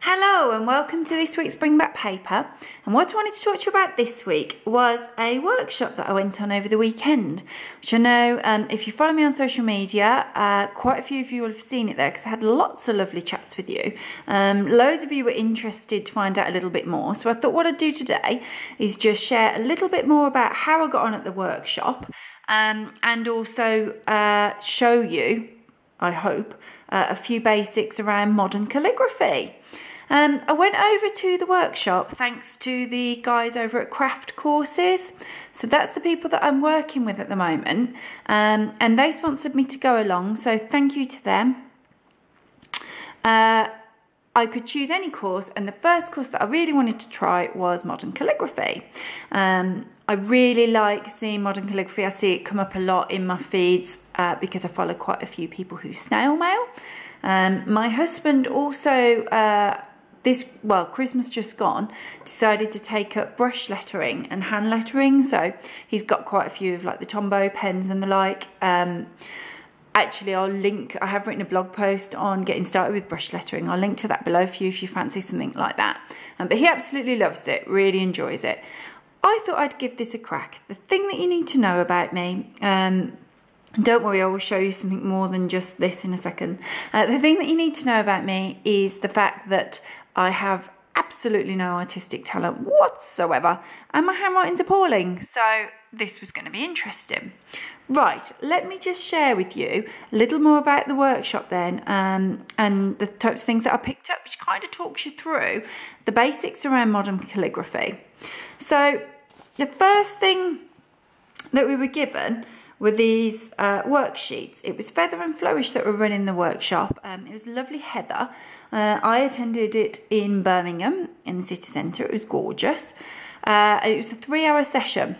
Hello and welcome to this week's Bring Back Paper, and what I wanted to talk to you about this week was a workshop that I went on over the weekend, which I know if you follow me on social media, quite a few of you will have seen it there because I had lots of lovely chats with you. Loads of you were interested to find out a little bit more, so I thought what I'd do today is just share a little bit more about how I got on at the workshop and also show you, I hope, a few basics around modern calligraphy. I went over to the workshop thanks to the guys over at Craft Courses. So that's the people that I'm working with at the moment. And they sponsored me to go along. So thank you to them. I could choose any course. And the first course that I really wanted to try was modern calligraphy. I really like seeing modern calligraphy. I see it come up a lot in my feeds because I follow quite a few people who snail mail. My husband also... Christmas just gone, decided to take up brush lettering and hand lettering. So he's got quite a few of like the Tombow pens and the like. Actually, I have written a blog post on getting started with brush lettering. I'll link to that below for you if you fancy something like that. But he absolutely loves it, really enjoys it. I thought I'd give this a crack. The thing that you need to know about me, don't worry, I will show you something more than just this in a second. The thing that you need to know about me is the fact that I have absolutely no artistic talent whatsoever, and my handwriting's appalling, so this was going to be interesting. Right, let me just share with you a little more about the workshop then, and the types of things that I picked up, which kind of talks you through the basics around modern calligraphy. So the first thing that we were given were these worksheets. It was Feather and Flourish that were running the workshop. It was lovely Heather. I attended it in Birmingham in the city centre. It was gorgeous. It was a 3-hour session.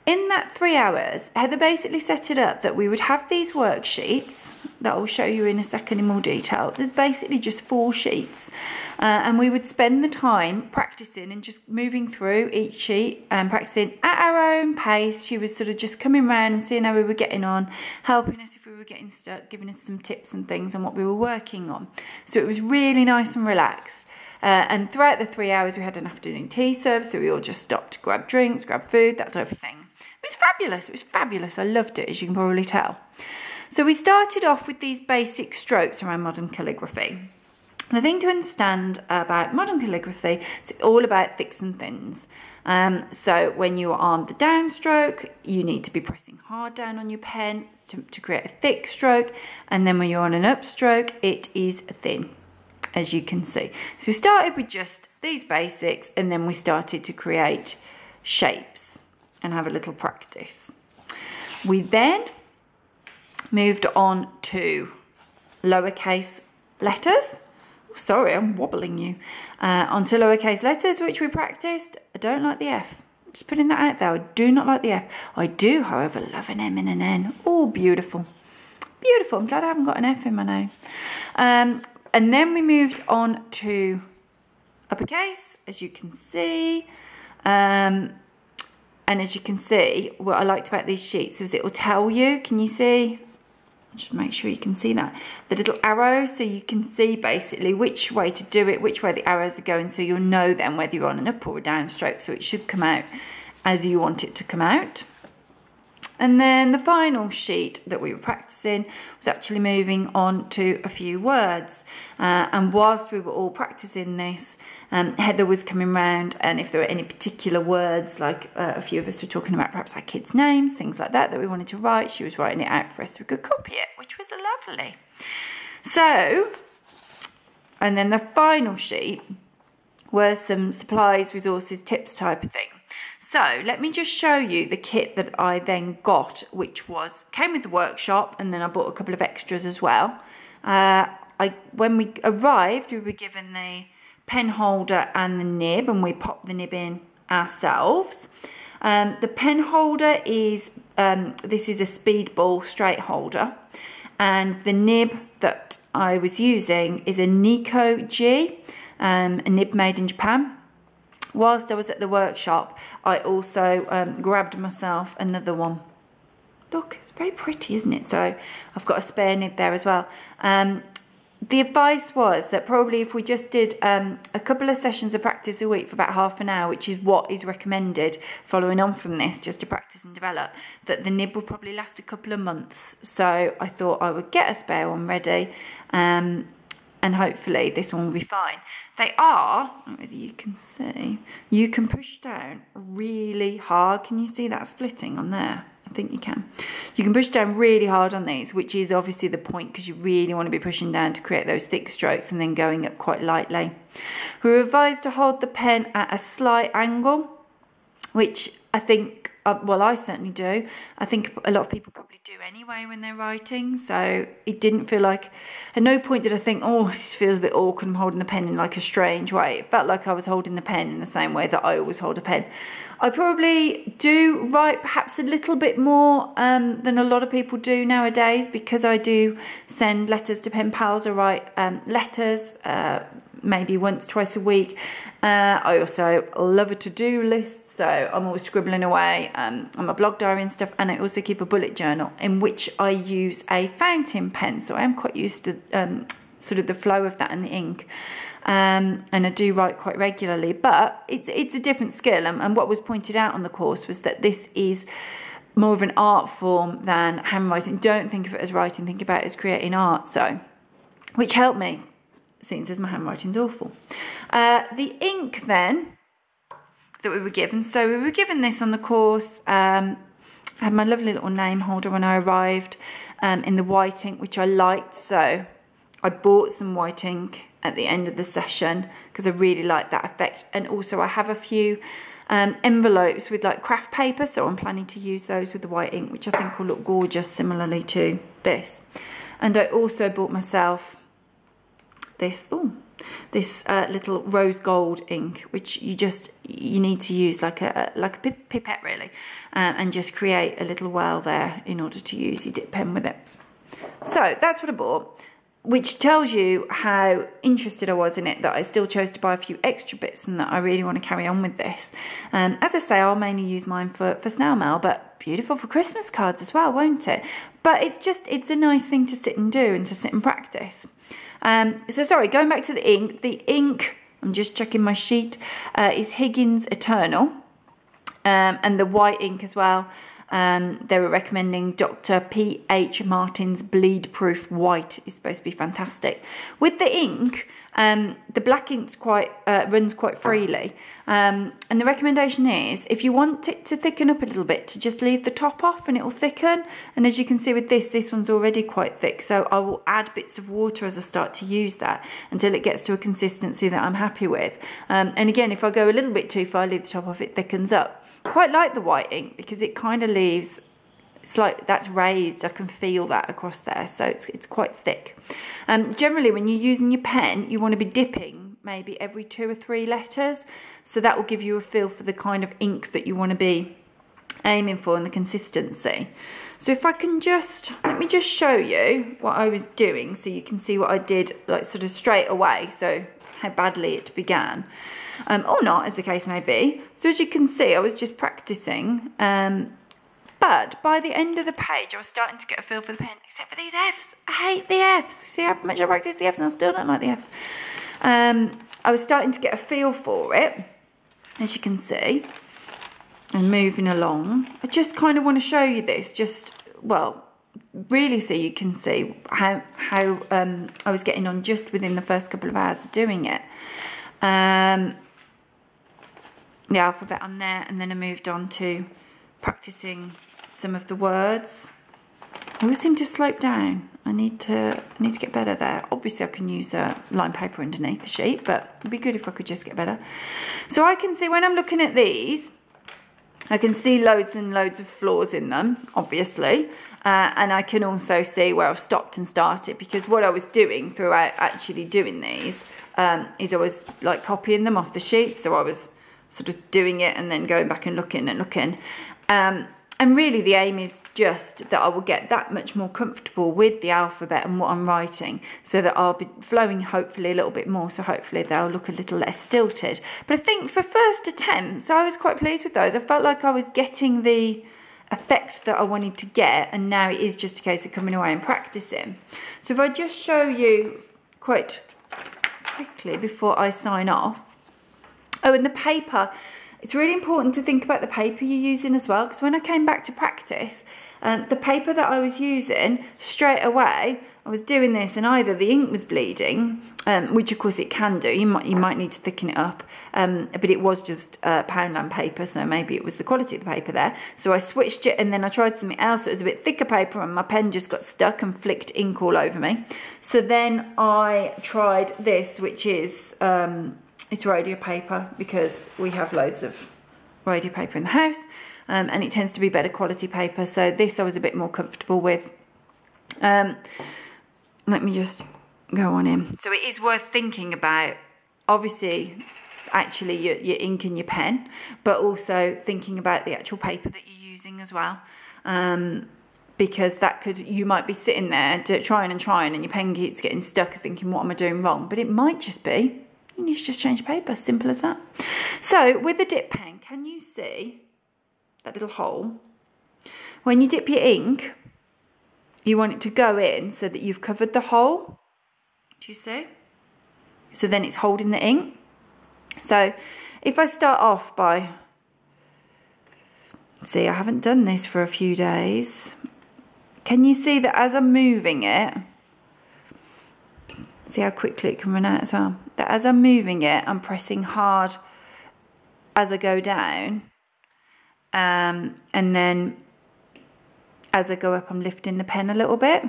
In that 3 hours, Heather basically set it up that we would have these worksheets that I'll show you in a second in more detail. There's basically just 4 sheets, and we would spend the time practicing and just moving through each sheet and practicing at our own pace. She was sort of just coming around and seeing how we were getting on, helping us if we were getting stuck, giving us some tips and things on what we were working on. So it was really nice and relaxed. And throughout the 3 hours, we had an afternoon tea serve, so we all just stopped to grab drinks, grab food, that type of thing. It was fabulous. It was fabulous. I loved it, as you can probably tell. So we started off with these basic strokes around modern calligraphy. The thing to understand about modern calligraphy is it's all about thicks and thins. So when you are on the downstroke, you need to be pressing hard down on your pen to create a thick stroke. And then when you're on an upstroke, it is thin, as you can see. So we started with just these basics, and then we started to create shapes and have a little practice. We then moved on to lowercase letters. Oh, sorry, I'm wobbling you. Onto lowercase letters, which we practiced. I don't like the F. Just putting that out there. I do not like the F. I do, however, love an M and an N. Oh, beautiful. Beautiful. I'm glad I haven't got an F in my name. And then we moved on to uppercase, as you can see. And as you can see, what I liked about these sheets is it will tell you, can you see? Just make sure you can see that. The little arrows, so you can see basically which way to do it, which way the arrows are going, so you'll know then whether you're on an up or a down stroke, so it should come out as you want it to come out. And then the final sheet that we were practicing was actually moving on to a few words. And whilst we were all practicing this, Heather was coming round, and if there were any particular words, like a few of us were talking about perhaps our kids' names, things like that we wanted to write, she was writing it out for us so we could copy it, which was lovely. So, and then the final sheet were some supplies, resources, tips type of thing. So let me just show you the kit that I then got, which came with the workshop, and then I bought a couple of extras as well. When we arrived, we were given the pen holder and the nib, and we popped the nib in ourselves. The pen holder is, this is a Speedball straight holder, and the nib that I was using is a Nico G, a nib made in Japan. Whilst I was at the workshop, I also grabbed myself another one. Look, it's very pretty, isn't it? So I've got a spare nib there as well. the advice was that probably if we just did a couple of sessions of practice a week for about half an hour, which is what is recommended following on from this, just to practice and develop, that the nib will probably last a couple of months. So I thought I would get a spare one ready, and hopefully this one will be fine. They are, I don't know whether you can see, you can push down really hard. Can you see that splitting on there? I think you can. You can push down really hard on these, which is obviously the point, because you really want to be pushing down to create those thick strokes and then going up quite lightly. We're advised to hold the pen at a slight angle, which I think, well, I certainly do. I think a lot of people probably do anyway when they're writing. So it didn't feel like, at no point did I think, oh, this feels a bit awkward, I'm holding the pen in like a strange way. It felt like I was holding the pen in the same way that I always hold a pen. I probably do write perhaps a little bit more than a lot of people do nowadays, because I do send letters to pen pals. I write letters maybe once, twice a week. I also love a to-do list, so I'm always scribbling away on my blog diary and stuff, and I also keep a bullet journal in which I use a fountain pen, so I am quite used to sort of the flow of that and the ink. And I do write quite regularly, but it's a different skill, and what was pointed out on the course was that this is more of an art form than handwriting. Don't think of it as writing, think about it as creating art, so, which helped me, since as my handwriting's awful. The ink then that we were given, so we were given this on the course. I had my lovely little name holder when I arrived in the white ink, which I liked, so I bought some white ink at the end of the session because I really like that effect. And also I have a few envelopes with like craft paper, so I'm planning to use those with the white ink, which I think will look gorgeous similarly to this. And I also bought myself this little rose gold ink, which you need to use like a pipette really, and just create a little well there in order to use your dip pen with it. So that's what I bought, which tells you how interested I was in it, that I still chose to buy a few extra bits and that I really want to carry on with this. As I say, I'll mainly use mine for snail mail, but beautiful for Christmas cards as well, won't it? But it's a nice thing to sit and do and to sit and practice. So sorry, going back to the ink, I'm just checking my sheet, is Higgins Eternal, and the white ink as well. They were recommending Dr. P.H. Martin's Bleed Proof White is supposed to be fantastic. With the ink, the black ink runs quite freely, and the recommendation is, if you want it to thicken up a little bit, to just leave the top off and it will thicken. And as you can see with this one's already quite thick, so I will add bits of water as I start to use that until it gets to a consistency that I'm happy with. And again, if I go a little bit too far, leave the top off, it thickens up. Quite like the white ink because it kind of leaves, it's like that's raised, I can feel that across there, so it's quite thick. Generally when you're using your pen, you want to be dipping maybe every 2 or 3 letters, so that will give you a feel for the kind of ink that you want to be aiming for and the consistency. So if I can let me just show you what I was doing so you can see what I did like sort of straight away, so how badly it began. Or not, as the case may be. So as you can see, I was just practicing, but by the end of the page, I was starting to get a feel for the pen, except for these Fs. I hate the Fs. See how much I practice the Fs and I still don't like the Fs. I was starting to get a feel for it, as you can see, and moving along. I just kind of want to show you this, really so you can see how I was getting on just within the first couple of hours of doing it. The alphabet on there, and then I moved on to practicing some of the words. I always seem to slope down. I need to get better there. Obviously I can use line paper underneath the sheet, but it'd be good if I could just get better. So I can see when I'm looking at these, I can see loads and loads of flaws in them, obviously, and I can also see where I've stopped and started, because what I was doing throughout actually doing these is I was like copying them off the sheet, so I was sort of doing it and then going back and looking. And really the aim is just that I will get that much more comfortable with the alphabet and what I'm writing, so that I'll be flowing hopefully a little bit more, so hopefully they'll look a little less stilted. But I think for first attempts, I was quite pleased with those. I felt like I was getting the effect that I wanted to get, and now it is just a case of coming away and practicing. So if I just show you quite quickly before I sign off. Oh, and the paper. It's really important to think about the paper you're using as well, because when I came back to practice, the paper that I was using, straight away, I was doing this and either the ink was bleeding, which of course it can do, you might need to thicken it up, but it was just Poundland paper, so maybe it was the quality of the paper there. So I switched it and then I tried something else that was a bit thicker paper and my pen just got stuck and flicked ink all over me. So then I tried this, which is... it's radio paper, because we have loads of radio paper in the house, and it tends to be better quality paper. So this I was a bit more comfortable with. Let me just go on in. So it is worth thinking about, obviously, actually your ink and your pen, but also thinking about the actual paper that you're using as well. Because you might be sitting there trying and your pen keeps getting stuck thinking, what am I doing wrong? But it might just be, you need to just change paper, simple as that. So with the dip pen, can you see that little hole? When you dip your ink, you want it to go in so that you've covered the hole. Do you see? So then it's holding the ink. So if I start off by, see, I haven't done this for a few days. Can you see that as I'm moving it, see how quickly it can run out as well? That as I'm moving it, I'm pressing hard as I go down. And then as I go up, I'm lifting the pen a little bit.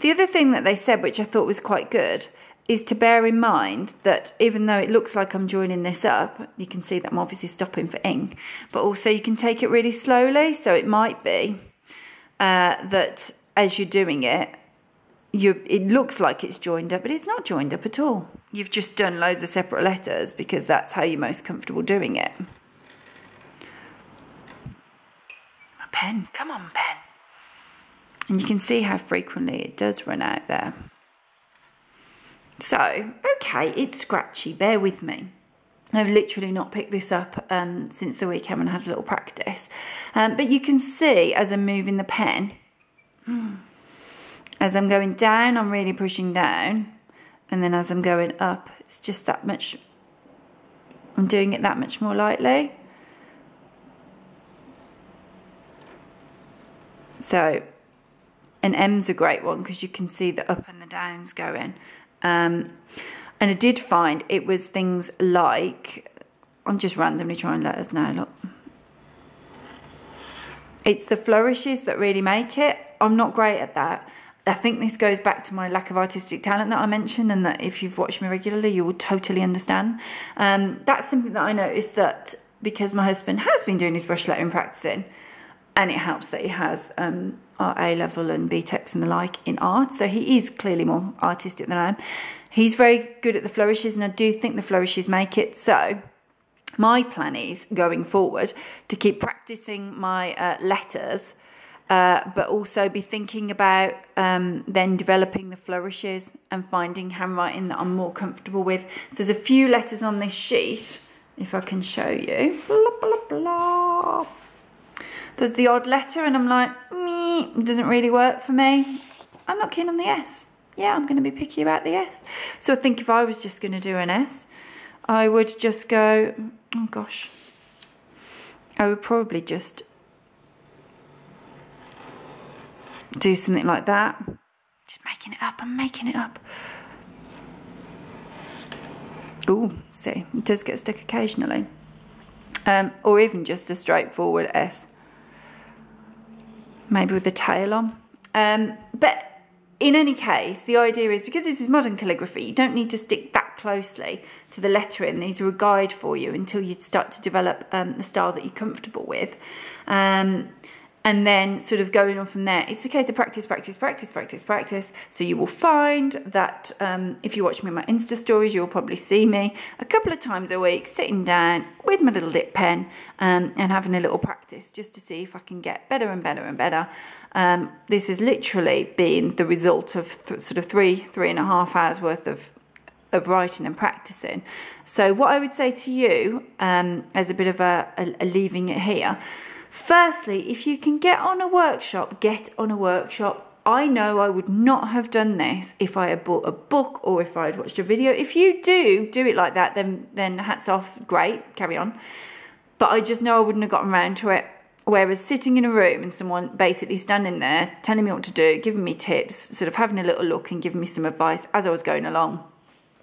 The other thing that they said, which I thought was quite good, is to bear in mind that even though it looks like I'm joining this up, you can see that I'm obviously stopping for ink, but also you can take it really slowly. So it might be that as you're doing it, it looks like it's joined up, but it's not joined up at all. You've just done loads of separate letters because that's how you're most comfortable doing it. My pen, come on pen. And you can see how frequently it does run out there. So, okay, it's scratchy, bear with me. I've literally not picked this up since the weekend when I had a little practice. But you can see as I'm moving the pen, as I'm going down, I'm really pushing down. And then as I'm going up, it's just that much, I'm doing it that much more lightly. So, an M's a great one because you can see the up and the downs going. And I did find it was things like, I'm just randomly trying letters now, look. It's the flourishes that really make it. I'm not great at that. I think this goes back to my lack of artistic talent that I mentioned, and that if you've watched me regularly, you will totally understand. That's something that I noticed, that because my husband has been doing his brush lettering practicing, and it helps that he has art A-level and BTECs and the like in art, so he is clearly more artistic than I am. He's very good at the flourishes, and I do think the flourishes make it. So my plan is, going forward, to keep practicing my letters, but also be thinking about then developing the flourishes and finding handwriting that I'm more comfortable with. So there's a few letters on this sheet, if I can show you. Blah, blah, blah. There's the odd letter and I'm like, it doesn't really work for me. I'm not keen on the S. Yeah, I'm going to be picky about the S. So I think if I was just going to do an S, I would just go, oh gosh, I would probably just do something like that. Just making it up, I'm making it up. Ooh, see, it does get stuck occasionally. Or even just a straightforward S. Maybe with the tail on. But in any case, the idea is, because this is modern calligraphy, you don't need to stick that closely to the lettering. These are a guide for you until you start to develop the style that you're comfortable with. And then sort of going on from there, it's a case of practice, practice, practice, practice, practice. So you will find that if you watch me in my Insta stories, you'll probably see me a couple of times a week sitting down with my little dip pen and having a little practice just to see if I can get better and better and better. This has literally been the result of sort of three and a half hours worth of writing and practicing. So what I would say to you as a bit of a leaving it here, firstly, if you can get on a workshop, get on a workshop. I know I would not have done this if I had bought a book or if I had watched a video. If you do it like that, then hats off, great, carry on. But I just know I wouldn't have gotten around to it. Whereas sitting in a room and someone basically standing there telling me what to do, giving me tips, sort of having a little look and giving me some advice as I was going along,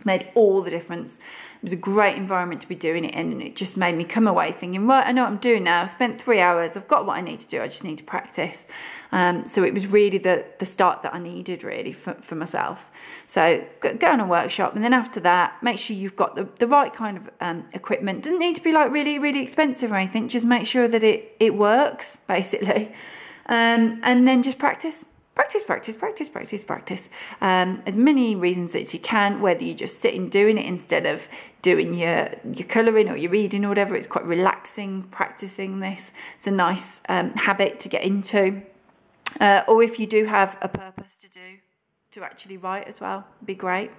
made all the difference. It was a great environment to be doing it in, and it just made me come away thinking, right, I know what I'm doing now. I've spent 3 hours. I've got what I need to do. I just need to practice. So it was really the start that I needed, really, for myself. So go on a workshop, and then after that, make sure you've got the right kind of equipment. Doesn't need to be like really, really expensive or anything. Just make sure that it works, basically. And then just practice. Practice. As many reasons as you can, whether you're just sitting doing it instead of doing your colouring or your reading or whatever. It's quite relaxing practicing this. It's a nice habit to get into. Or if you do have a purpose to actually write as well, it'd be great.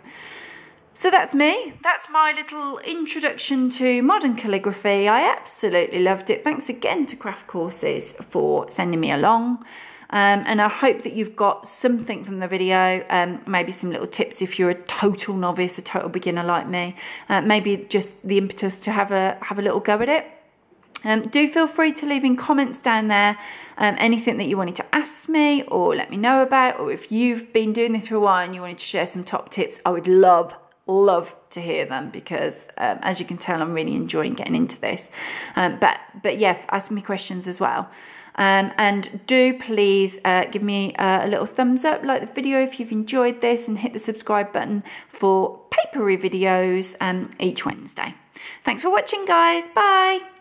So that's me. That's my little introduction to modern calligraphy. I absolutely loved it. Thanks again to Craft Courses for sending me along. And I hope that you've got something from the video, maybe some little tips if you're a total novice, a total beginner like me, maybe just the impetus to have a little go at it. Do feel free to leave in comments down there, anything that you wanted to ask me or let me know about, or if you've been doing this for a while and you wanted to share some top tips, I would love to hear them, because as you can tell, I'm really enjoying getting into this. But yeah, ask me questions as well. And do please give me a little thumbs up, like the video if you've enjoyed this, and hit the subscribe button for papery videos each Wednesday. Thanks for watching, guys. Bye.